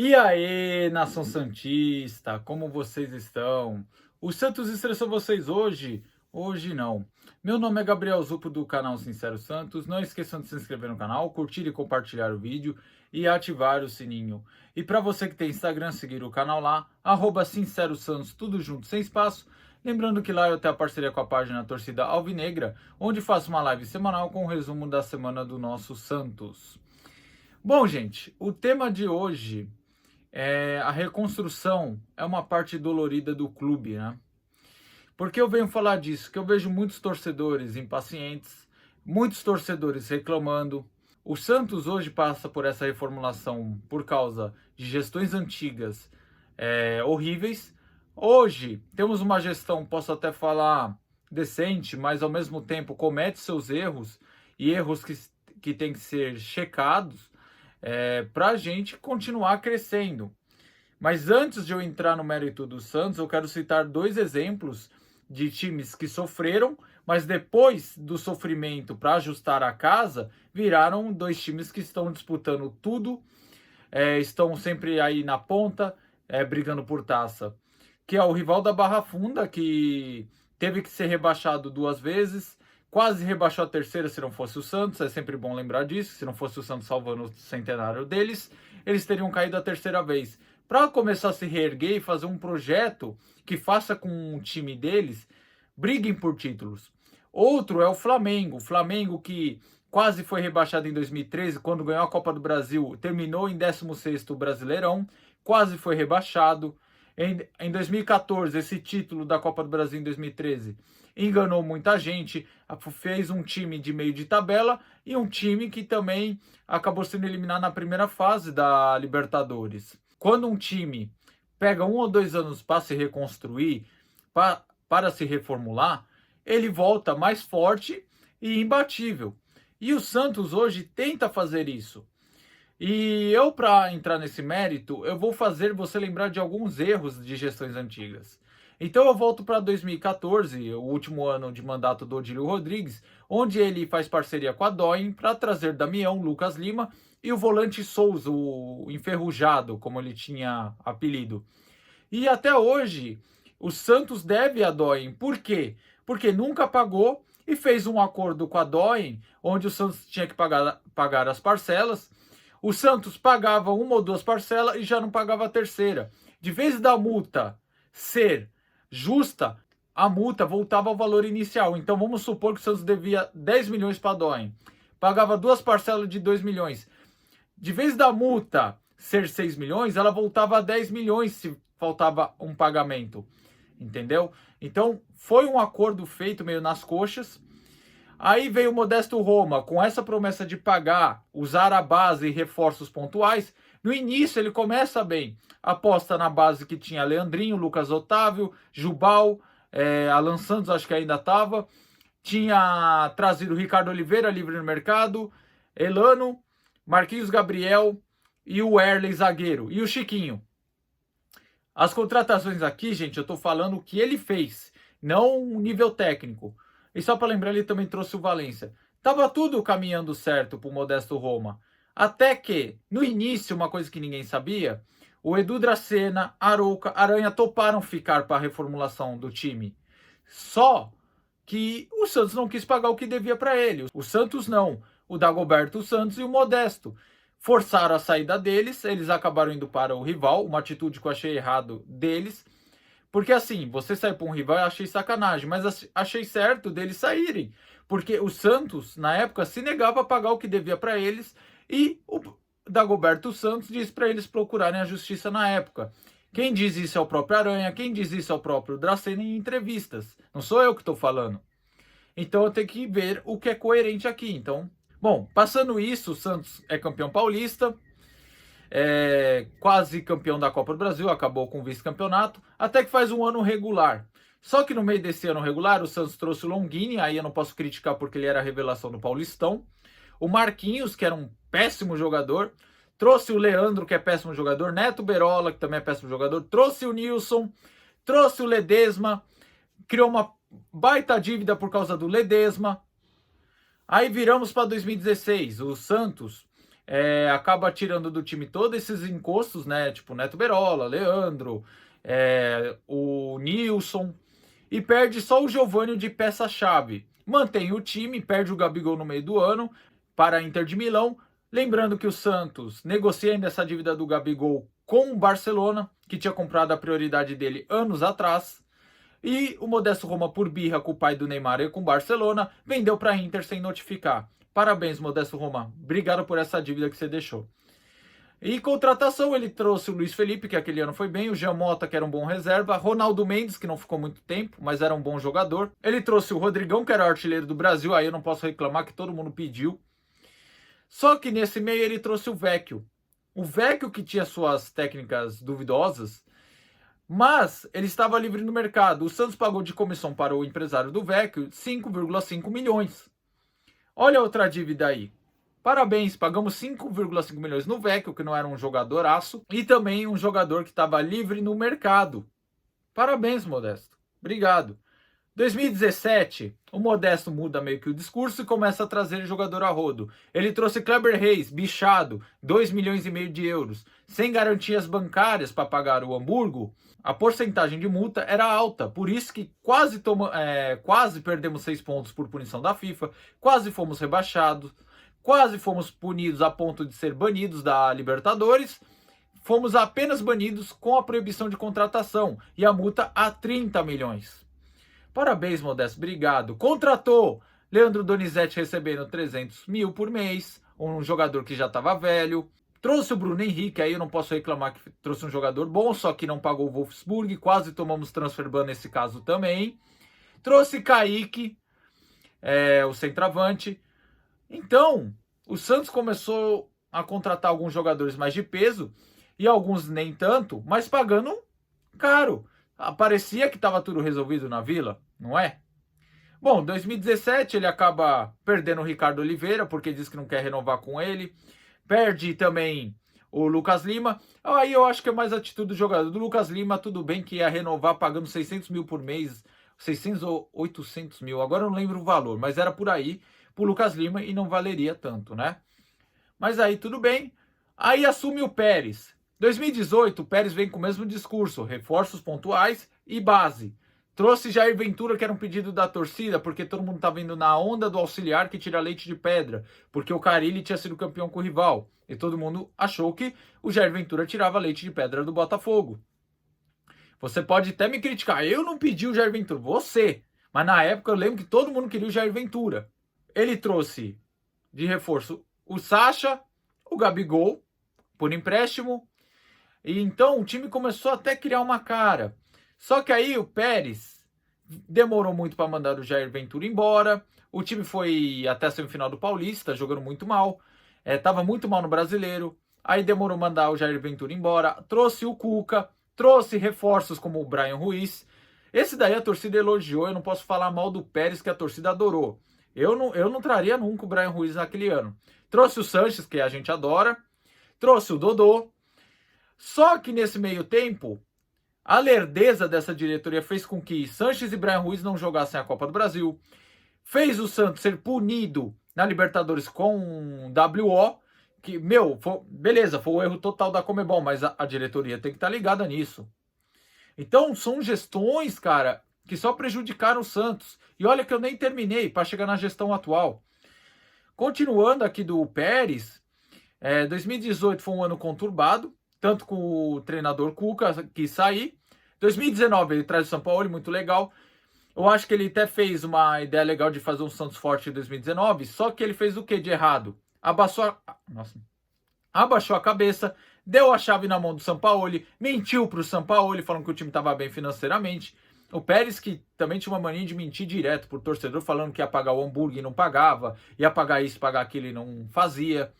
E aí, nação santista, como vocês estão? O Santos estressou vocês hoje? Hoje não. Meu nome é Gabriel Zupo do canal Sincero Santos. Não esqueçam de se inscrever no canal, curtir e compartilhar o vídeo e ativar o sininho. E para você que tem Instagram, seguir o canal lá, Sincero Santos, tudo junto, sem espaço. Lembrando que lá eu tenho a parceria com a página Torcida Alvinegra, onde faço uma live semanal com o resumo da semana do nosso Santos. Bom, gente, o tema de hoje a reconstrução é uma parte dolorida do clube, né? Por que eu venho falar disso? Que eu vejo muitos torcedores impacientes, muitos torcedores reclamando. O Santos hoje passa por essa reformulação por causa de gestões antigas horríveis. Hoje temos uma gestão, posso até falar, decente, mas ao mesmo tempo comete seus erros e erros que têm que ser checados para a gente continuar crescendo. Mas antes de eu entrar no mérito do Santos, eu quero citar dois exemplos de times que sofreram, mas depois do sofrimento para ajustar a casa, viraram dois times que estão disputando tudo, estão sempre aí na ponta, brigando por taça. Que é o rival da Barra Funda, que teve que ser rebaixado duas vezes, quase rebaixou a terceira se não fosse o Santos, é sempre bom lembrar disso, se não fosse o Santos salvando o centenário deles, eles teriam caído a terceira vez. Para começar a se reerguer e fazer um projeto que faça com o time deles briguem por títulos. Outro é o Flamengo que quase foi rebaixado em 2013, quando ganhou a Copa do Brasil, terminou em 16º Brasileirão, quase foi rebaixado. Em 2014, esse título da Copa do Brasil em 2013 enganou muita gente, fez um time de meio de tabela e um time que também acabou sendo eliminado na primeira fase da Libertadores. Quando um time pega 1 ou 2 anos para se reconstruir, para se reformular, ele volta mais forte e imbatível. E o Santos hoje tenta fazer isso. E eu, para entrar nesse mérito, eu vou fazer você lembrar de alguns erros de gestões antigas. Então eu volto para 2014, o último ano de mandato do Odílio Rodrigues, onde ele faz parceria com a Doin para trazer Damião, Lucas Lima e o volante Souza, o enferrujado, como ele tinha apelido. E até hoje, o Santos deve a Doin. Por quê? Porque nunca pagou e fez um acordo com a Doin, onde o Santos tinha que pagar as parcelas. O Santos pagava 1 ou 2 parcelas e já não pagava a terceira. De vez da multa ser justa, a multa voltava ao valor inicial. Então vamos supor que o Santos devia 10 milhões para a Doin. Pagava 2 parcelas de 2 milhões. De vez da multa ser 6 milhões, ela voltava a 10 milhões se faltava um pagamento. Entendeu? Então foi um acordo feito meio nas coxas. Aí veio o Modesto Roma, com essa promessa de pagar, usar a base e reforços pontuais. No início ele começa bem, aposta na base que tinha Leandrinho, Lucas Otávio, Jubal, Alan Santos acho que ainda estava. Tinha trazido Ricardo Oliveira, livre no mercado, Elano, Marquinhos Gabriel e o Erley zagueiro, e o Chiquinho. As contratações aqui, gente, eu tô falando o que ele fez, não o nível técnico. E só para lembrar, ele também trouxe o Valência. Tava tudo caminhando certo pro Modesto Roma. Até que, no início, uma coisa que ninguém sabia, o Edu Dracena, Arouca, Aranha toparam ficar para a reformulação do time. Só que o Santos não quis pagar o que devia para ele. O Santos não. O Dagoberto Santos e o Modesto forçaram a saída deles, eles acabaram indo para o rival, uma atitude que eu achei errado deles, porque assim, você sair para um rival eu achei sacanagem, mas achei certo deles saírem, porque o Santos, na época, se negava a pagar o que devia para eles e o Dagoberto Santos disse para eles procurarem a justiça na época. Quem diz isso é o próprio Aranha, quem diz isso é o próprio Dracena em entrevistas, não sou eu que estou falando. Então eu tenho que ver o que é coerente aqui, então... Bom, passando isso, o Santos é campeão paulista, quase campeão da Copa do Brasil, acabou com o vice-campeonato, até que faz um ano regular. Só que no meio desse ano regular, o Santos trouxe o Longini, aí eu não posso criticar porque ele era a revelação do Paulistão. O Marquinhos, que era um péssimo jogador, trouxe o Leandro, que é péssimo jogador, Neto Berola, que também é péssimo jogador, trouxe o Nilson, trouxe o Ledesma, criou uma baita dívida por causa do Ledesma. Aí viramos para 2016, o Santos acaba tirando do time todos esses encostos, né? Tipo Neto Berola, Leandro, o Nilson, e perde só o Giovânio de peça-chave. Mantém o time, perde o Gabigol no meio do ano para a Inter de Milão. Lembrando que o Santos negocia ainda essa dívida do Gabigol com o Barcelona, que tinha comprado a prioridade dele anos atrás. E o Modesto Roma, por birra com o pai do Neymar e com o Barcelona, vendeu para a Inter sem notificar. Parabéns, Modesto Roma. Obrigado por essa dívida que você deixou. E contratação, ele trouxe o Luiz Felipe, que aquele ano foi bem, o Jean Mota, que era um bom reserva, Ronaldo Mendes, que não ficou muito tempo, mas era um bom jogador. Ele trouxe o Rodrigão, que era o artilheiro do Brasil, aí eu não posso reclamar, que todo mundo pediu. Só que nesse meio ele trouxe o Vecchio. O Vecchio, que tinha suas técnicas duvidosas, mas ele estava livre no mercado. O Santos pagou de comissão para o empresário do Vecchio 5,5 milhões. Olha outra dívida aí. Parabéns, pagamos 5,5 milhões no Vecchio, que não era um jogadoraço, e também um jogador que estava livre no mercado. Parabéns, Modesto. Obrigado. 2017, o Modesto muda meio que o discurso e começa a trazer jogador a rodo. Ele trouxe Kleber Reis, bichado, 2 milhões e meio de euros. Sem garantias bancárias para pagar o Hamburgo, a porcentagem de multa era alta. Por isso que quase perdemos 6 pontos por punição da FIFA, quase fomos rebaixados, quase fomos punidos a ponto de ser banidos da Libertadores. Fomos apenas banidos com a proibição de contratação e a multa a 30 milhões. Parabéns, Modesto, obrigado. Contratou Leandro Donizete recebendo 300 mil por mês, um jogador que já estava velho. Trouxe o Bruno Henrique, aí eu não posso reclamar que trouxe um jogador bom, só que não pagou o Wolfsburg, quase tomamos transfer ban nesse caso também. Trouxe Kaique, o centroavante. Então, o Santos começou a contratar alguns jogadores mais de peso, e alguns nem tanto, mas pagando caro. Parecia que estava tudo resolvido na Vila, não é? Bom, 2017 ele acaba perdendo o Ricardo Oliveira, porque diz que não quer renovar com ele. Perde também o Lucas Lima. Aí eu acho que é mais atitude do jogador. Do Lucas Lima, tudo bem que ia renovar pagando 600 mil por mês, 600 ou 800 mil, agora eu não lembro o valor, mas era por aí, pro Lucas Lima, e não valeria tanto, né? Mas aí tudo bem. Aí assume o Pérez. 2018, o Pérez vem com o mesmo discurso, reforços pontuais e base. Trouxe Jair Ventura, que era um pedido da torcida, porque todo mundo estava indo na onda do auxiliar que tira leite de pedra, porque o Carille tinha sido campeão com o rival. E todo mundo achou que o Jair Ventura tirava leite de pedra do Botafogo. Você pode até me criticar, eu não pedi o Jair Ventura, você. Mas na época eu lembro que todo mundo queria o Jair Ventura. Ele trouxe de reforço o Sacha, o Gabigol, por empréstimo. E então o time começou até a criar uma cara. Só que aí o Pérez demorou muito para mandar o Jair Ventura embora. O time foi até a semifinal do Paulista, jogando muito mal. Tava muito mal no Brasileiro. Aí demorou mandar o Jair Ventura embora. Trouxe o Cuca, trouxe reforços como o Brian Ruiz. Esse daí a torcida elogiou. Eu não posso falar mal do Pérez, que a torcida adorou. Eu não traria nunca o Brian Ruiz naquele ano. Trouxe o Sanches, que a gente adora. Trouxe o Dodô. Só que nesse meio tempo, a lerdeza dessa diretoria fez com que Sanches e Brian Ruiz não jogassem a Copa do Brasil. Fez o Santos ser punido na Libertadores com WO. Que, beleza, foi o erro total da Conmebol, mas a diretoria tem que estar ligada nisso. Então, são gestões, cara, que só prejudicaram o Santos. E olha que eu nem terminei para chegar na gestão atual. Continuando aqui do Pérez, 2018 foi um ano conturbado, tanto com o treinador Cuca, que sair. 2019 ele traz o São Paulo, muito legal. Eu acho que ele até fez uma ideia legal de fazer um Santos forte em 2019, só que ele fez o que de errado? Abaixou a cabeça, deu a chave na mão do Sampaoli, mentiu para o Sampaoli, falando que o time estava bem financeiramente. O Pérez, que também tinha uma mania de mentir direto pro torcedor, falando que ia pagar o hambúrguer e não pagava, ia pagar isso, pagar aquilo e não fazia.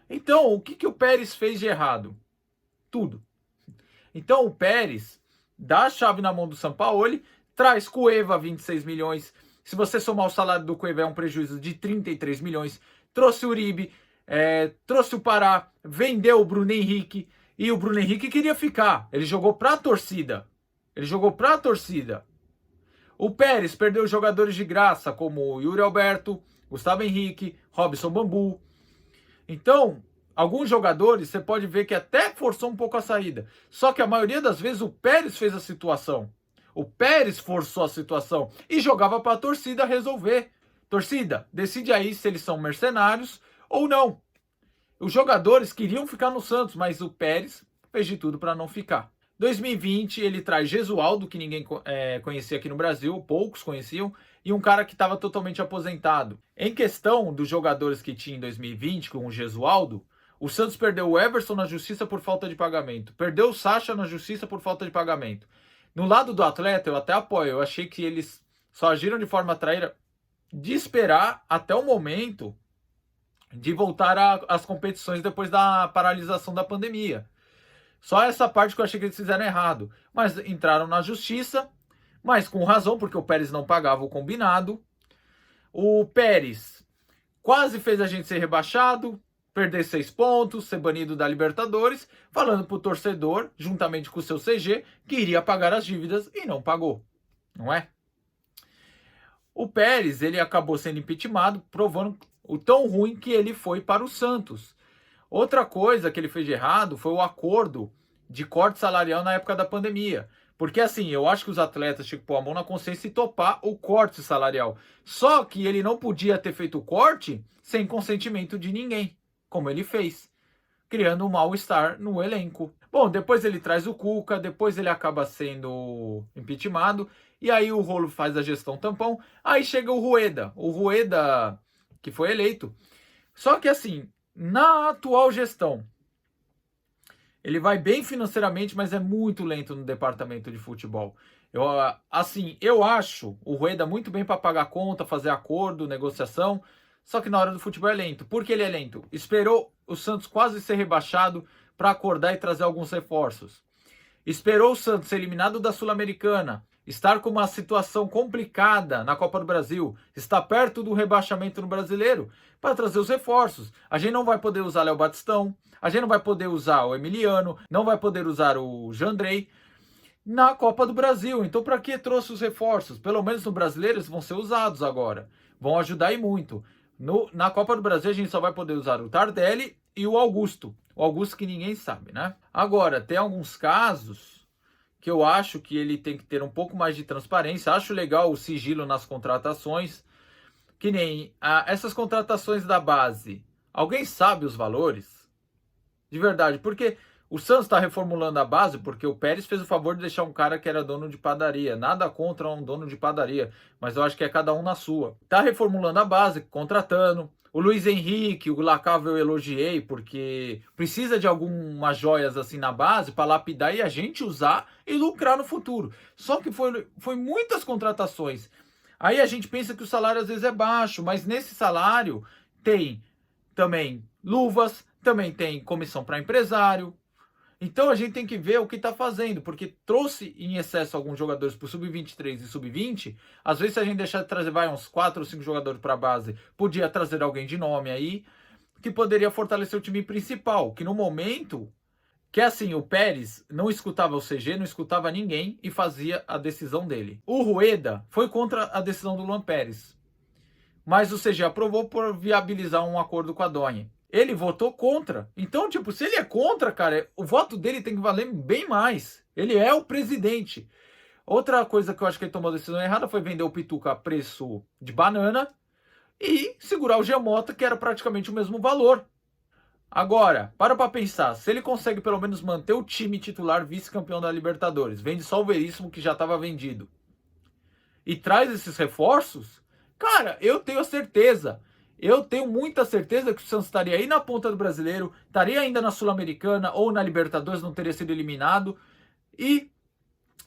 Então, o que o Pérez fez de errado? Tudo. Então, o Pérez dá a chave na mão do Sampaoli, traz Cueva 26 milhões. Se você somar o salário do Cueva, é um prejuízo de 33 milhões. Trouxe o Uribe, trouxe o Pará, vendeu o Bruno Henrique, e o Bruno Henrique queria ficar. Ele jogou pra torcida. O Pérez perdeu jogadores de graça, como Yuri Alberto, Gustavo Henrique, Robson Bambu. Então, Alguns jogadores, você pode ver que até forçou um pouco a saída. Só que a maioria das vezes o Pérez fez a situação. O Pérez forçou a situação e jogava para a torcida resolver. Torcida, decide aí se eles são mercenários ou não. Os jogadores queriam ficar no Santos, mas o Pérez fez de tudo para não ficar. 2020 ele traz Gesualdo, que ninguém conhecia aqui no Brasil, poucos conheciam, e um cara que estava totalmente aposentado. Em questão dos jogadores que tinha em 2020, com o Gesualdo, o Santos perdeu o Everson na justiça por falta de pagamento, perdeu o Sacha na justiça por falta de pagamento. No lado do atleta, eu até apoio, eu achei que eles só agiram de forma traíra de esperar até o momento de voltar às competições depois da paralisação da pandemia. Só essa parte que eu achei que eles fizeram errado. Mas entraram na justiça, mas com razão, porque o Pérez não pagava o combinado. O Pérez quase fez a gente ser rebaixado, perder 6 pontos, ser banido da Libertadores, falando pro torcedor, juntamente com o seu CG, que iria pagar as dívidas e não pagou. Não é? O Pérez, ele acabou sendo impeachmentado, provando o tão ruim que ele foi para o Santos. Outra coisa que ele fez de errado foi o acordo de corte salarial na época da pandemia. Porque assim, eu acho que os atletas tinham que pôr a mão na consciência e topar o corte salarial. Só que ele não podia ter feito o corte sem consentimento de ninguém, como ele fez, criando um mal-estar no elenco. Bom, depois ele traz o Cuca, depois ele acaba sendo impeachmentado, e aí o Rolo faz a gestão tampão, aí chega o Rueda que foi eleito. Só que assim, na atual gestão, ele vai bem financeiramente, mas é muito lento no departamento de futebol. Eu acho o Rueda muito bem para pagar conta, fazer acordo, negociação, só que na hora do futebol é lento. Por que ele é lento? Esperou o Santos quase ser rebaixado para acordar e trazer alguns reforços. Esperou o Santos ser eliminado da Sul-Americana, estar com uma situação complicada na Copa do Brasil, estar perto do rebaixamento no Brasileiro, para trazer os reforços. A gente não vai poder usar Léo Batistão, a gente não vai poder usar o Emiliano, não vai poder usar o Jandrei na Copa do Brasil. Então, para que trouxe os reforços? Pelo menos no Brasileiro eles vão ser usados agora. Vão ajudar e muito. Na Copa do Brasil a gente só vai poder usar o Tardelli e o Augusto. O Augusto que ninguém sabe, né? Agora, tem alguns casos que eu acho que ele tem que ter um pouco mais de transparência. Acho legal o sigilo nas contratações, que nem essas contratações da base. Alguém sabe os valores? De verdade, porque o Santos está reformulando a base, porque o Pérez fez o favor de deixar um cara que era dono de padaria. Nada contra um dono de padaria, mas eu acho que é cada um na sua. Está reformulando a base, contratando. O Luiz Henrique, o Lacava eu elogiei, porque precisa de algumas joias assim na base para lapidar e a gente usar e lucrar no futuro. Só que foi muitas contratações. Aí a gente pensa que o salário às vezes é baixo, mas nesse salário tem também luvas, também tem comissão para empresário. Então a gente tem que ver o que está fazendo, porque trouxe em excesso alguns jogadores para o Sub-23 e Sub-20. Às vezes, se a gente deixar de trazer uns 4 ou 5 jogadores para a base, podia trazer alguém de nome aí, que poderia fortalecer o time principal. Que no momento, que é assim, o Pérez não escutava o CG, não escutava ninguém e fazia a decisão dele. O Rueda foi contra a decisão do Luan Pérez, mas o CG aprovou por viabilizar um acordo com a Donha. Ele votou contra. Então, tipo, se ele é contra, cara, o voto dele tem que valer bem mais. Ele é o presidente. Outra coisa que eu acho que ele tomou a decisão errada foi vender o Pituca a preço de banana e segurar o Giamota, que era praticamente o mesmo valor. Agora, para pensar, se ele consegue pelo menos manter o time titular vice-campeão da Libertadores, vende só o Veríssimo que já estava vendido, e traz esses reforços, cara, eu tenho a certeza. Eu tenho muita certeza que o Santos estaria aí na ponta do Brasileiro, estaria ainda na Sul-Americana ou na Libertadores, não teria sido eliminado e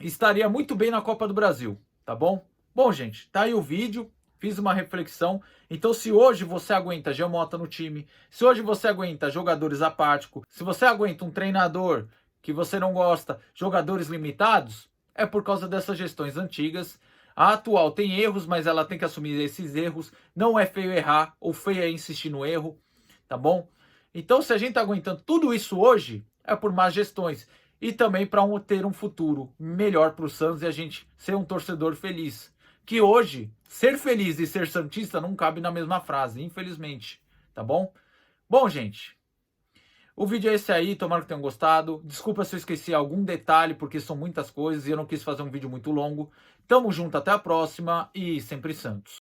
estaria muito bem na Copa do Brasil, tá bom? Bom, gente, tá aí o vídeo, fiz uma reflexão. Então, se hoje você aguenta Giamota no time, se hoje você aguenta jogadores apáticos, se você aguenta um treinador que você não gosta, jogadores limitados, é por causa dessas gestões antigas. A atual tem erros, mas ela tem que assumir esses erros. Não é feio errar, ou feio é insistir no erro, tá bom? Então, se a gente tá aguentando tudo isso hoje, é por más gestões. E também para ter um futuro melhor para o Santos e a gente ser um torcedor feliz. Que hoje, ser feliz e ser santista não cabe na mesma frase, infelizmente, tá bom? Bom, gente, O vídeo é esse aí, tomara que tenham gostado. Desculpa se eu esqueci algum detalhe, porque são muitas coisas e eu não quis fazer um vídeo muito longo. Tamo junto, até a próxima e sempre Santos.